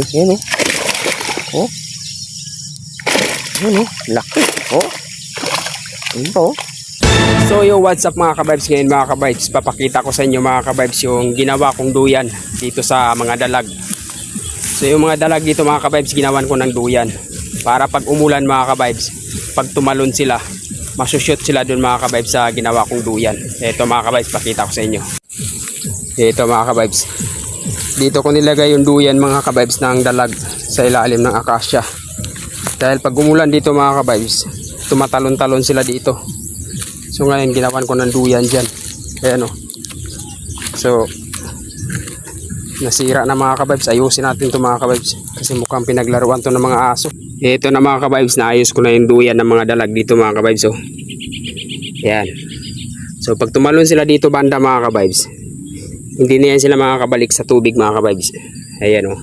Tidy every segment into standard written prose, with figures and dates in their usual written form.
Yan oh. Oh. Yan oh. Laki. Oh. Yan pa oh. So yo, what's up mga ka-vibes? Ngayon mga ka-vibes, papakita ko sa inyo mga ka-vibes yung ginawa kong duyan dito sa mga dalag. So yung mga dalag dito mga ka-vibes, ginawan ko ng duyan para pag umulan mga ka-vibes, pag tumalon sila, masushoot sila dun mga ka-vibes sa ginawa kong duyan. Ito mga ka-vibes, pakita ko sa inyo. Ito mga ka-vibes, dito ko nilagay yung duyan mga ka-vibes ng dalag sa ilalim ng akasya. Dahil pag umulan dito mga ka-vibes, tumatalon-talon sila dito. So ngayon ginawan ko ng duyan dyan. Ayan o. So nasira na mga ka-vibes. Ayusin natin to mga ka-vibes, kasi mukhang pinaglaruan to ng mga aso. Ito na mga ka-vibes, naayos ko na yung duyan ng mga dalag dito mga ka-vibes. So ayan. So pag tumalon sila dito banda mga ka-vibes, hindi na yan sila makakabalik sa tubig mga ka-vibes. Ayan o.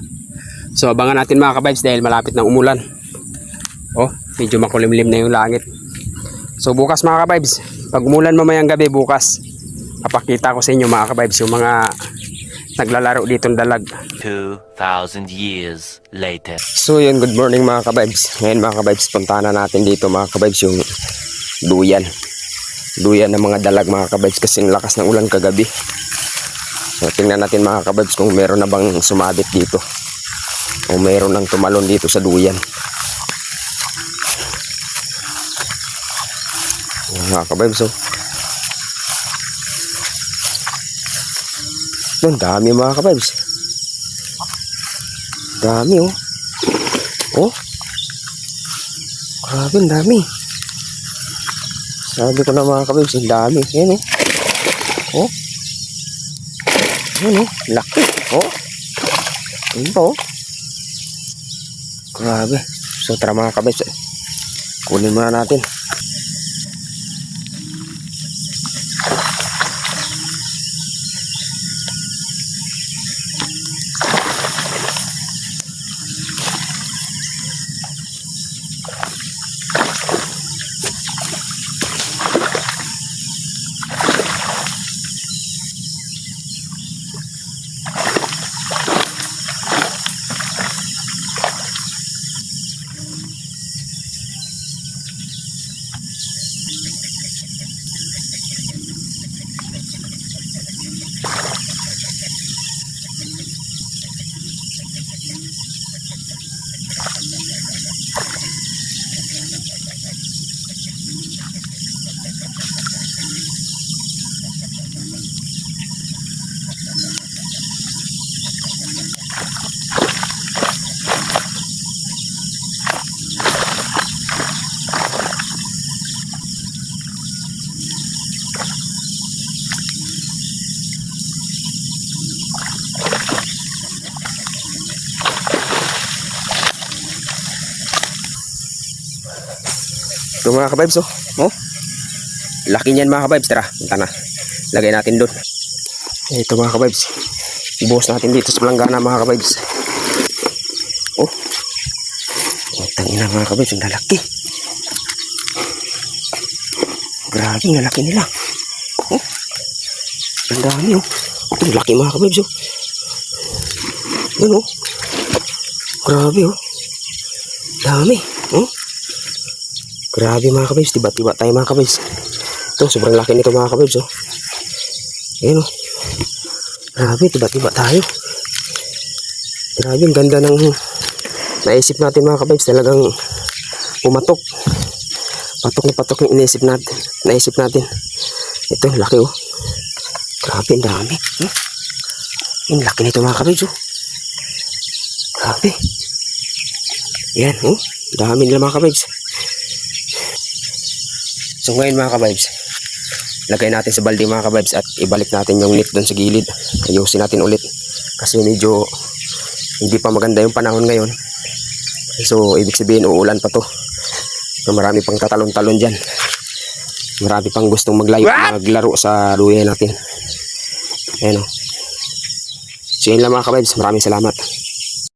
So abangan natin mga ka-vibes dahil malapit ng umulan. Oh, medyo makulimlim na yung langit. So bukas mga ka-vibes, pag umulan mamayang gabi bukas, papakita ko sa inyo mga ka-vibes yung mga naglalaro dito ng dalag. 2,000 years later. So yun, good morning mga ka-vibes. Ngayon mga ka-vibes, puntahan na natin dito mga ka-vibes yung duyan. Duyan ng mga dalag mga ka-vibes kasi lakas ng ulan kagabi. So tingnan natin mga ka-vibes kung meron na bang sumabit dito o meron nang tumalon dito sa duyan. Mga ka-vibes oh. Ang dami mga ka-vibes. Dami oh. Oh. Grabe, ang dami. Sabi ko na mga ka-vibes, ang dami. Ayan oh. Oh. Ayan oh. Laki. Oh. Ayan pa oh. Grabe. So tara mga ka-vibes, kunin muna natin. Ito mga ka-vibes oh. Oh. Laki niyan mga ka-vibes. Tara, punta na. Lagay natin doon. Ito mga ka-vibes. Ibuhos natin dito sa palanggana mga ka-vibes. Oh. Tangina mga ka-vibes, ang lalaki. Grabe, ang lalaki nila. Oh. Ang dami oh. Ito, laki mga ka-vibes oh. Yan oh. Grabe oh. Dami. Oh. Grabe mga ka-vibes, tiba-tiba tayo mga ka-vibes. Ito, sobrang laki nito mga ka-vibes oh. Ayan oh. Grabe, tiba-tiba tayo. Grabe, ang ganda ng naisip natin mga ka-vibes. Talagang pumatok. Patok na patok yung naisip natin. Ito, laki oh. Grabe, ang dami. Ang laki nito mga ka-vibes oh. Grabe. Ayan oh. Dami nila mga ka-vibes. So ngayon mga ka-vibes, lagay natin sa balde mga ka-vibes at ibalik natin yung net doon sa gilid. Ayusin natin ulit kasi medyo hindi pa maganda yung panahon ngayon. So ibig sabihin uulan pa to. So, marami pang tatalon-talon dyan. Marami pang gustong maglaro sa duyan natin. Ayan o. So yun lang mga ka-vibes, maraming salamat.